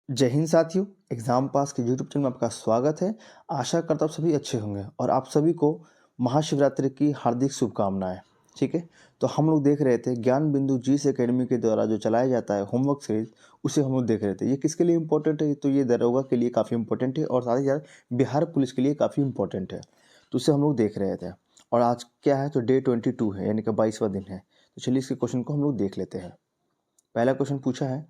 जय हिंद साथियों, exam pass के यूट्यूब चैनल में आपका स्वागत है। आशा करता हूँ आप सभी अच्छे होंगे और आप सभी को महाशिवरात्रि की हार्दिक शुभकामनाएँ। ठीक है, तो हम लोग देख रहे थे ज्ञान बिंदु जीस एकेडमी के द्वारा जो चलाया जाता है होमवर्क सीरीज, उसे हम लोग देख रहे थे। ये किसके लिए इम्पोर्टेंट है? तो ये दरोगा के लिए काफ़ी इंपॉर्टेंट है और साथ ही साथ बिहार पुलिस के लिए काफ़ी इंपॉर्टेंट है। तो उसे हम लोग देख रहे थे और आज क्या है, तो डे 22 है, यानी कि 22वां दिन है। तो चलिए इसके क्वेश्चन को हम लोग देख लेते हैं। पहला क्वेश्चन पूछा है,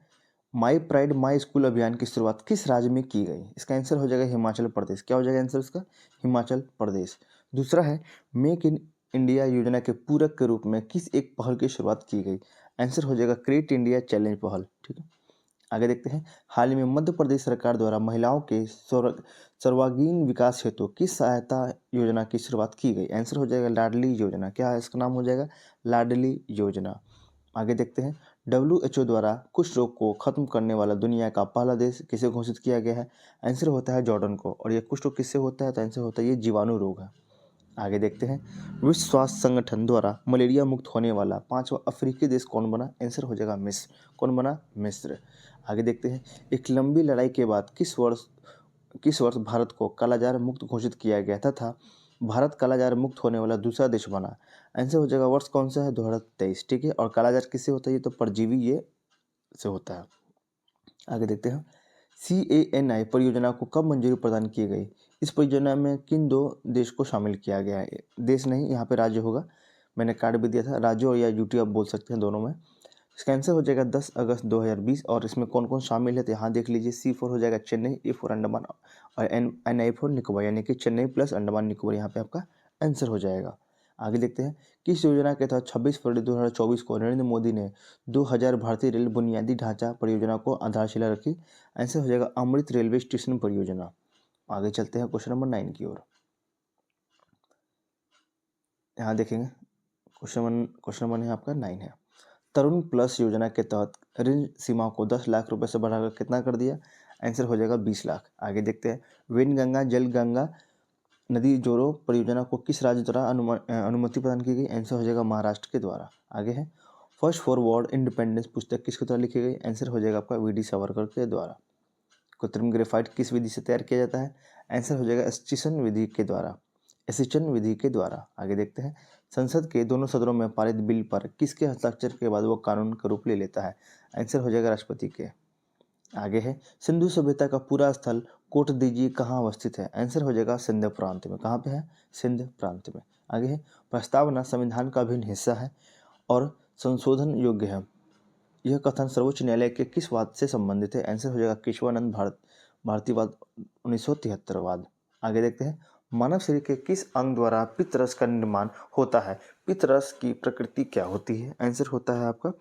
माई प्राइड माई स्कूल अभियान की शुरुआत किस राज्य में की गई? इसका आंसर हो जाएगा हिमाचल प्रदेश। क्या हो जाएगा आंसर इसका? हिमाचल प्रदेश। दूसरा है, मेक इन इंडिया योजना के पूरक के रूप में किस एक पहल की शुरुआत की गई? आंसर हो जाएगा क्रिएट इंडिया चैलेंज पहल। ठीक है, आगे देखते हैं। हाल ही में मध्य प्रदेश सरकार द्वारा महिलाओं के सर्वांगीण विकास हेतु किस सहायता योजना की शुरुआत की गई? आंसर हो जाएगा लाडली योजना। क्या है इसका नाम? हो जाएगा लाडली योजना। आगे देखते हैं। WHO द्वारा कुष्ठ रोग को खत्म करने वाला दुनिया का पहला देश किसे घोषित किया गया है? आंसर होता है जॉर्डन को। और ये कुष्ठ रोग किससे होता है? तो आंसर होता है ये जीवाणु रोग है। आगे देखते हैं। विश्व स्वास्थ्य संगठन द्वारा मलेरिया मुक्त होने वाला 5वां अफ्रीकी देश कौन बना? आंसर हो जाएगा मिस्र। कौन बना? मिस्र। आगे देखते हैं। एक लंबी लड़ाई के बाद किस वर्ष भारत को कालाजार मुक्त घोषित किया गया तथा भारत कालाजार मुक्त होने वाला दूसरा देश बना? आंसर हो जाएगा वर्ष कौन सा है? 2023। ठीक है, और कालाजार किससे होता है? ये तो परजीवी ये से होता है। आगे देखते हैं। CANI परियोजना को कब मंजूरी प्रदान की गई? इस परियोजना में किन दो देश को शामिल किया गया है? देश नहीं, यहाँ पे राज्य होगा। मैंने कार्ड भी दिया था, राज्य और या यूटी आप बोल सकते हैं, दोनों में। इसका आंसर हो जाएगा 10 अगस्त 2020। और इसमें कौन कौन शामिल है तो यहाँ देख लीजिए। C4 हो जाएगा चेन्नई, A4 अंडमान और NI4 निकोबार, यानी कि चेन्नई प्लस अंडमान निकोबार यहाँ पे आपका आंसर हो जाएगा। आगे देखते हैं। किस योजना के तहत 26 फरवरी 2024 को नरेंद्र मोदी ने 2000 भारतीय रेल बुनियादी ढांचा परियोजना को आधारशिला रखी? आंसर हो जाएगा अमृत रेलवे स्टेशन परियोजना। आगे चलते हैं क्वेश्चन नंबर 9 की ओर। यहाँ देखेंगे क्वेश्चन नंबर आपका 9 है। तरुण प्लस योजना के तहत ऋण सीमा को 10 लाख रुपए से बढ़ाकर कितना कर दिया? आंसर हो जाएगा 20 लाख। आगे देखते हैं। वेनगंगा जल गंगा नदी जोड़ो परियोजना को किस राज्य द्वारा अनुमति प्रदान की गई? आंसर हो जाएगा महाराष्ट्र के द्वारा। आगे है। फर्स्ट फॉरवर्ड इंडिपेंडेंस पुस्तक किसके द्वारा लिखी गई? आंसर हो जाएगा आपका VD सावरकर के द्वारा। कृत्रिम ग्रेफाइट किस विधि से तैयार किया जाता है? आंसर हो जाएगा एस्चिसन विधि के द्वारा। एसिचन विधि के द्वारा। आगे देखते हैं। संसद के दोनों सदनों में पारित बिल पर किसके हस्ताक्षर के बाद वो कानून का रूप ले लेता है? आंसर हो जाएगा राष्ट्रपति के। आगे है। सिंधु सभ्यता का पूरा स्थल कोट दीजिए कहाँ अवस्थित है? आंसर हो जाएगा सिंध प्रांत में। कहाँ पे है? सिंध प्रांत में। आगे है। प्रस्तावना संविधान का अभिन्न हिस्सा है और संशोधन योग्य है। यह कथन सर्वोच्च न्यायालय के किस वाद से संबंधित है? आंसर हो जाएगा केशवानंद भारतीवाद 1973 वाद। आगे देखते हैं। मानव शरीर के किस अंग द्वारा पित्तरस का निर्माण होता है? पित्तरस की प्रकृति क्या होती है? आंसर होता है आपका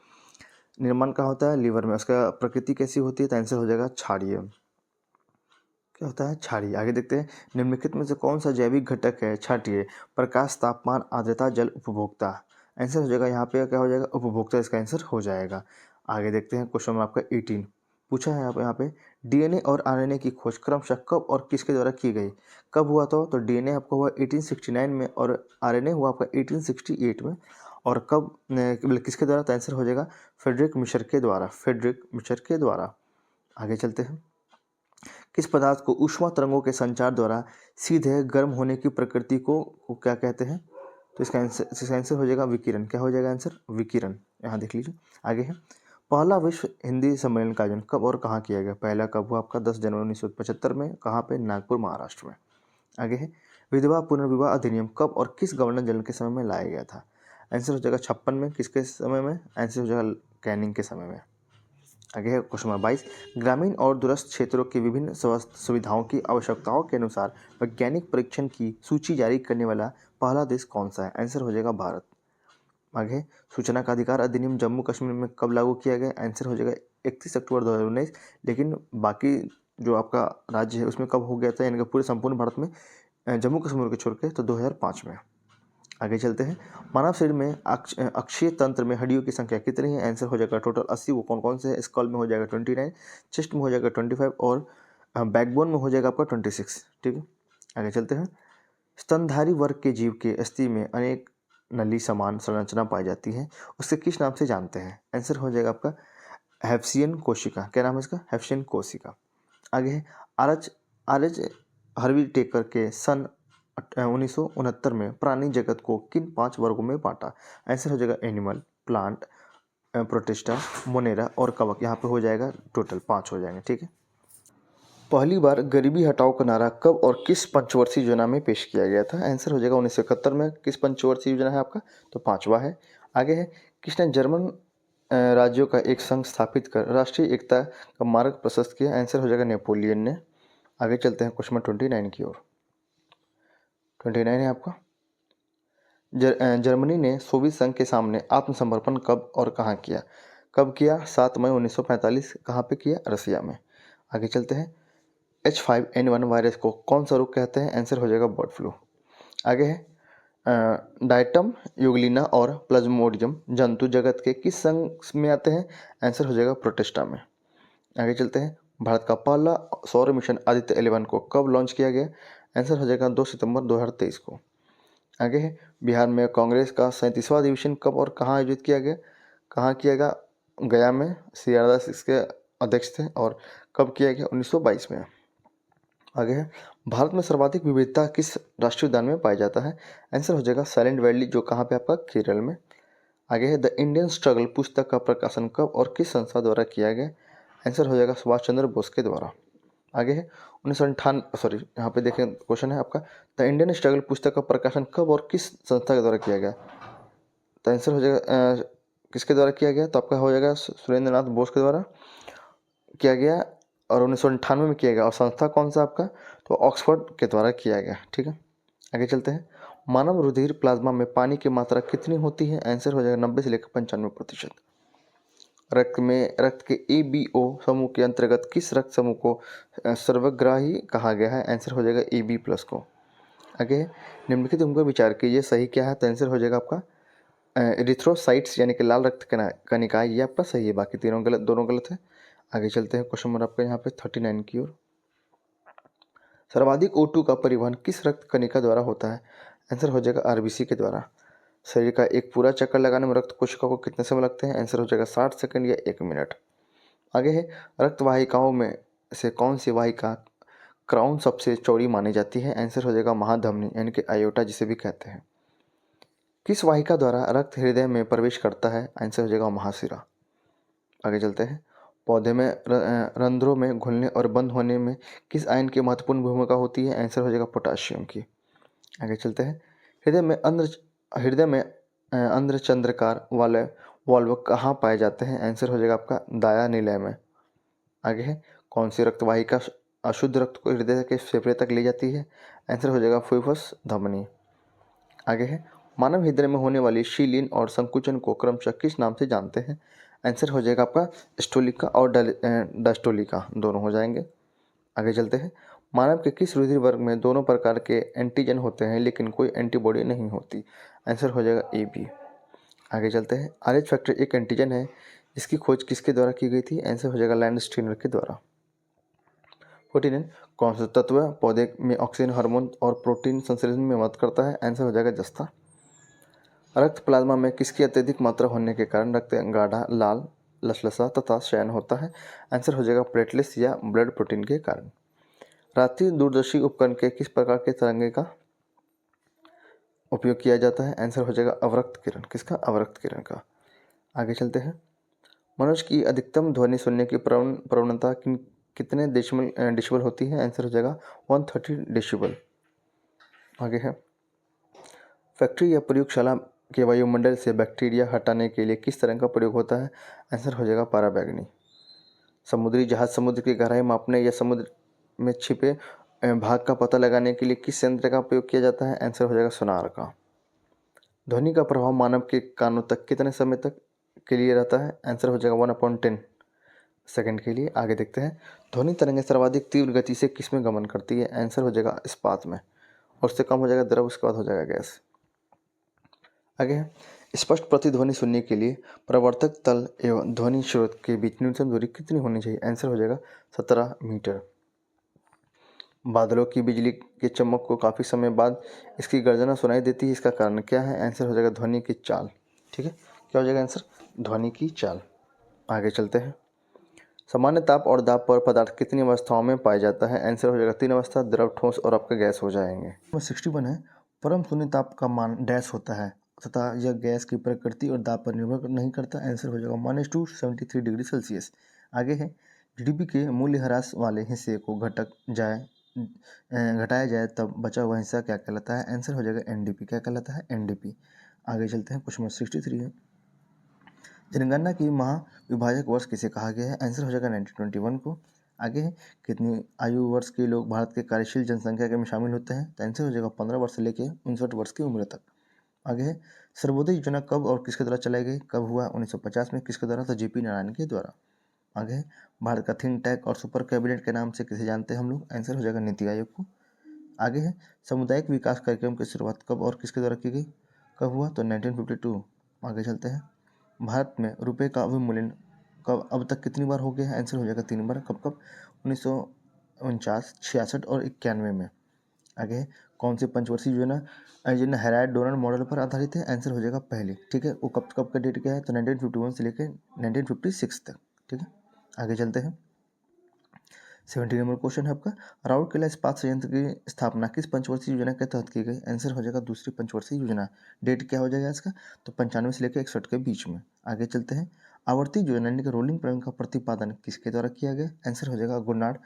निर्माण कहाँ होता है? लीवर में। उसका प्रकृति कैसी होती है? तो आंसर हो जाएगा क्षारीय। क्या होता है? क्षारीय। आगे देखते हैं। निम्नलिखित में से कौन सा जैविक घटक है क्षारीय? प्रकाश, तापमान, आर्द्रता, जल, उपभोक्ता। आंसर हो जाएगा यहाँ पे क्या हो जाएगा? उपभोक्ता इसका आंसर हो जाएगा। आगे देखते हैं क्वेश्चन आपका 18 पूछा है यहाँ पे DNA और RNA की खोज क्रमशः कब और किसके द्वारा की गई? कब हुआ था? तो DNA आपका हुआ 1869 में और RNA हुआ आपका 1868 में। और कब किसके द्वारा? तो आंसर हो जाएगा फ्रेडरिक मिशर के द्वारा। फ्रेडरिक मिशर के द्वारा। आगे चलते हैं। किस पदार्थ को ऊष्मा तरंगों के संचार द्वारा सीधे गर्म होने की प्रकृति को क्या कहते हैं? तो इसका आंसर हो जाएगा विकिरण। क्या हो जाएगा आंसर? विकिरण। यहाँ देख लीजिए। आगे है। पहला विश्व हिंदी सम्मेलन का आयोजन कब और कहाँ किया गया? पहला कब हुआ आपका? 10 जनवरी 1975 में। कहाँ पे? नागपुर, महाराष्ट्र में। आगे है। विधवा पुनर्विवाह अधिनियम कब और किस गवर्नर जनरल के समय में लाया गया था? आंसर हो जाएगा 56 में। किसके समय में? आंसर हो जाएगा कैनिंग के समय में। आगे है क्वेश्चन नंबर 22। ग्रामीण और दूरस्थ क्षेत्रों की विभिन्न स्वास्थ्य सुविधाओं की आवश्यकताओं के अनुसार वैज्ञानिक परीक्षण की सूची जारी करने वाला पहला देश कौन सा है? आंसर हो जाएगा भारत। आगे। सूचना का अधिकार अधिनियम जम्मू कश्मीर में कब लागू किया गया? आंसर हो जाएगा 31 अक्टूबर 2019। लेकिन बाकी जो आपका राज्य है उसमें कब हो गया था? यानी कि पूरे संपूर्ण भारत में जम्मू कश्मीर को छोड़ के तो 2005 में। आगे चलते हैं। मानव शरीर में अक्षीय तंत्र में हड्डियों की संख्या कितनी है? आंसर हो जाएगा टोटल 80। वो कौन कौन से है? स्कल में हो जाएगा 29, चेस्ट में हो जाएगा 25 और बैकबोन में हो जाएगा आपका 26। ठीक है, आगे चलते हैं। स्तनधारी वर्ग के जीव के अस्थि में अनेक नली समान संरचना पाई जाती है, उससे किस नाम से जानते हैं? आंसर हो जाएगा आपका हेफसियन कोशिका। क्या नाम है इसका? हेफसियन कोशिका। आगे है आर एच हार्वी टेकर के सन 1969 में प्राणी जगत को किन 5 वर्गों में बांटा? आंसर हो जाएगा एनिमल, प्लांट, प्रोटिस्टा, मोनेरा और कवक। यहाँ पे हो जाएगा टोटल 5 हो जाएंगे, ठीक है। पहली बार गरीबी हटाओ का नारा कब और किस पंचवर्षीय योजना में पेश किया गया था? आंसर हो जाएगा 1971 में। किस पंचवर्षीय योजना है आपका? तो 5वां है। आगे है किसने जर्मन राज्यों का एक संघ स्थापित कर राष्ट्रीय एकता का मार्ग प्रशस्त किया? आंसर हो जाएगा नेपोलियन ने। आगे चलते हैं क्वेश्चन 29 की ओर। 29 है आपका, जर्मनी ने सोवियत संघ के सामने आत्मसमर्पण कब और कहाँ किया? कब किया? 7 मई 1945। कहाँ पे किया? रसिया में। आगे चलते हैं H5N1 वायरस को कौन सा रोग कहते हैं? आंसर हो जाएगा बर्ड फ्लू। आगे है डायटम, यूग्लिना और प्लाज्मोडियम जंतु जगत के किस संघ में आते हैं? आंसर हो जाएगा प्रोटिस्टा में। आगे चलते हैं भारत का पहला सौर मिशन आदित्य 11 को कब लॉन्च किया गया? आंसर हो जाएगा 2 सितंबर 2023 को। आगे है बिहार में कांग्रेस का 37वां अधिवेशन कब और कहाँ आयोजित किया गया? कहाँ किया गया? गया में। सी आर दास इसके अध्यक्ष थे। और कब किया गया? 1922 में। आगे है भारत में सर्वाधिक विविधता किस राष्ट्रीय उद्यान में पाया जाता है? आंसर हो जाएगा साइलेंट वैली, जो कहाँ पे आपका? केरल में। आगे है द इंडियन स्ट्रगल पुस्तक का प्रकाशन कब और किस संस्था द्वारा किया गया? आंसर हो जाएगा सुभाष चंद्र बोस के द्वारा। आगे है 1998 सॉरी यहाँ पे देखें क्वेश्चन है आपका द इंडियन स्ट्रगल पुस्तक का प्रकाशन कब और किस संस्था के द्वारा किया गया? तो आंसर हो जाएगा किसके द्वारा किया गया? तो आपका हो जाएगा सुरेंद्र नाथ बोस के द्वारा किया गया और 1998 में किया गया। और संस्था कौन सा आपका? तो ऑक्सफोर्ड के द्वारा किया गया, ठीक है। आगे चलते हैं मानव रुधिर प्लाज्मा में पानी की मात्रा कितनी होती है? आंसर हो जाएगा 90 से लेकर 95%। रक्त के ABO समूह के अंतर्गत किस रक्त समूह को सर्वग्राही कहा गया है? आंसर हो जाएगा AB+ को। आगे निम्नलिखित उनका विचार कीजिए सही क्या है? तो आंसर हो जाएगा आपका एरिथ्रोसाइट्स यानी कि लाल रक्त कणिकाएं, ये आपका सही है। बाकी दोनों गलत है। आगे चलते हैं क्वेश्चन नंबर आपका यहाँ पे 39 की ओर। सर्वाधिक O2 का परिवहन किस रक्त कणिका द्वारा होता है? आंसर हो जाएगा RBC के द्वारा। शरीर का एक पूरा चक्कर लगाने में रक्त कोशिका को कितने समय लगते हैं? आंसर हो जाएगा 60 सेकंड या 1 मिनट। आगे है रक्त वाहिकाओं में से कौन सी वाहिका क्राउन सबसे चौड़ी मानी जाती है? आंसर हो जाएगा महाधमनी यानी कि आयोटा जिसे भी कहते हैं। किस वाहिका द्वारा रक्त हृदय में प्रवेश करता है? आंसर हो जाएगा महाशिरा। आगे चलते हैं पौधे में रंध्रों में घुलने और बंद होने में किस आयन की महत्वपूर्ण भूमिका होती है? आंसर हो जाएगा पोटाशियम की। आगे चलते हैं हृदय में अर्धचंद्राकार वाले वाल्व कहाँ पाए जाते हैं? आंसर हो जाएगा आपका दाया निलय में। आगे है कौन सी रक्त वाहिका अशुद्ध रक्त को हृदय के फेफड़े तक ले जाती है? आंसर हो जाएगा फुफ्फुस धमनी। आगे है मानव हृदय में होने वाली शीलीन और संकुचन को क्रमशः किस नाम से जानते हैं? आंसर हो जाएगा आपका स्टोलिका और डायस्टोलिका, दोनों हो जाएंगे। आगे चलते हैं मानव के किस रुधिर वर्ग में दोनों प्रकार के एंटीजन होते हैं लेकिन कोई एंटीबॉडी नहीं होती? आंसर हो जाएगा AB। आगे चलते हैं RH फैक्टर एक एंटीजन है, इसकी खोज किसके द्वारा की गई थी? आंसर हो जाएगा लैंडस्टीनर के द्वारा। 49 कौन सा तत्व पौधे में ऑक्सीजन हार्मोन और प्रोटीन संश्लेषण में मदद करता है? आंसर हो जाएगा जस्ता। रक्त प्लाज्मा में किसकी अत्यधिक मात्रा होने के कारण रक्त गाढ़ा, लाल, लसलसा तथा शयन होता है? आंसर हो जाएगा प्लेटलेट्स या ब्लड प्रोटीन के कारण। रात्रि दूरदर्शी उपकरण के किस प्रकार के तरंगे का उपयोग किया जाता है? आंसर हो जाएगा अवरक्त किरण। किसका? अवरक्त किरण का। आगे चलते हैं मनुष्य की अधिकतम ध्वनि सुनने की प्रवणता कितने डेसिबल होती है? आंसर हो जाएगा 130 डेसिबल। आगे है फैक्ट्री या प्रयोगशाला के वायुमंडल से बैक्टीरिया हटाने के लिए किस तरह का प्रयोग होता है? आंसर हो जाएगा पराबैंगनी। समुद्री जहाज समुद्र की गहराई मापने या समुद्र में छिपे भाग का पता लगाने के लिए किस यंत्र का प्रयोग किया जाता है? आंसर हो जाएगा सोनार का। ध्वनि का प्रभाव मानव के कानों तक कितने समय तक के लिए रहता है? आंसर हो जाएगा 1/10 सेकंड के लिए। आगे देखते हैं ध्वनि तरंगें सर्वाधिक तीव्र गति से किस में गमन करती है? आंसर हो जाएगा इस्पात में, और उससे कम हो जाएगा द्रव, उसके बाद हो जाएगा गैस। आगे है स्पष्ट प्रतिध्वनि सुनने के लिए प्रवर्तक तल एवं ध्वनि स्रोत के बीच न्यूनतम दूरी कितनी होनी चाहिए? आंसर हो जाएगा 17 मीटर। बादलों की बिजली के चमक को काफ़ी समय बाद इसकी गर्जना सुनाई देती है, इसका कारण क्या है? आंसर हो जाएगा ध्वनि की चाल। ठीक है, क्या हो जाएगा आंसर? ध्वनि की चाल। आगे चलते हैं सामान्य ताप और दाब पर पदार्थ कितनी अवस्थाओं में पाया जाता है? आंसर हो जाएगा 3 अवस्था, द्रव, ठोस और आपका गैस हो जाएंगे। नंबर 61 है, परम शून्य ताप का मान डैश होता है तथा यह गैस की प्रकृति और दाब पर निर्भर नहीं करता। आंसर हो जाएगा -273 डिग्री सेल्सियस। आगे है, जीडीपी के मूल्य ह्रास वाले हिस्से को घटाया जाए तब बचा हुआ हिस्सा क्या कहलाता है? आंसर हो जाएगा एनडीपी। क्या कहलाता है? एनडीपी। आगे चलते हैं, क्वेश्चन नंबर 63 है, जनगणना की महाविभाजक वर्ष किसे कहा गया है? आंसर हो जाएगा 1921 को। आगे है, कितनी आयु वर्ष के लोग भारत के कार्यशील जनसंख्या के में शामिल होते हैं? तो आंसर हो जाएगा 15 वर्ष से लेकर 59 वर्ष की उम्र तक। आगे है, सर्वोदय योजना कब और किसके द्वारा चलाई गई? कब हुआ? 1950 में। किसके द्वारा? तो जेपी नारायण के द्वारा। आगे है, भारत का थिंक टैंक और सुपर कैबिनेट के नाम से किसे जानते हैं हम लोग? आंसर हो जाएगा नीति आयोग को। आगे है, सामुदायिक विकास कार्यक्रम की शुरुआत कब और किसके द्वारा की गई? कब हुआ? तो 1952। आगे चलते हैं, भारत में रुपए का अवमूल्यन कब अब तक कितनी बार हो गया है? आंसर हो जाएगा 3 बार। कब कब? 1949, 66 और 91 में। आगे है, कौन सी पंचवर्षीय योजना हेराल्ड डोनर मॉडल पर आधारित है? आंसर हो जाएगा पहली। ठीक है, वो कब कब का डेट क्या है? तो 1951 से लेकर 1956 तक। ठीक है, आगे चलते हैं, 70 नंबर क्वेश्चन है आपका, राउरकेला इस्पात संयंत्र की स्थापना किस पंचवर्षीय योजना के तहत की गई? आंसर हो जाएगा दूसरी पंचवर्षीय योजना। डेट क्या हो जाएगा इसका? तो 95 से लेकर 61 के बीच में। आगे चलते हैं, आवर्ती योजना यानी कि रोलिंग प्लान का प्रतिपादन किसके द्वारा किया गया? आंसर हो जाएगा गुरनाड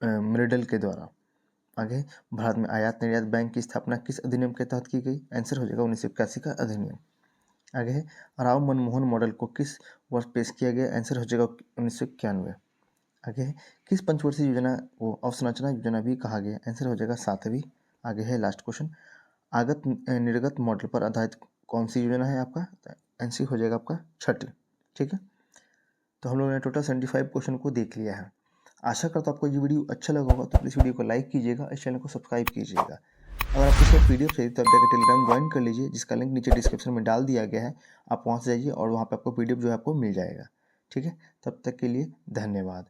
मिरेडल के द्वारा। आगे, भारत में आयात निर्यात बैंक की स्थापना किस अधिनियम के तहत की गई? आंसर हो जाएगा 1981 का अधिनियम। आगे है, राव मनमोहन मॉडल को किस वर्ष पेश किया गया? आंसर हो जाएगा 1991। आगे है, किस पंचवर्षीय योजना को अवसंरचना योजना भी कहा गया? आंसर हो जाएगा 7वीं। आगे है लास्ट क्वेश्चन, आगत निर्गत मॉडल पर आधारित कौन सी योजना है आपका? आंसर हो जाएगा आपका 6ठी। ठीक है, तो हम लोगों ने टोटल 75 क्वेश्चन को देख लिया है। आशा करता हूँ आपको ये वीडियो अच्छा लगा होगा, तो प्लीज़ वीडियो को लाइक कीजिएगा, इस चैनल को सब्सक्राइब कीजिएगा। अगर आपको इसका पीडीएफ चाहिए तो आप जाकर टेलीग्राम ज्वाइन कर लीजिए, जिसका लिंक नीचे डिस्क्रिप्शन में डाल दिया गया है। आप वहाँ से जाइए और वहाँ पे आपको पीडीएफ जो है आपको मिल जाएगा। ठीक है, तब तक के लिए धन्यवाद।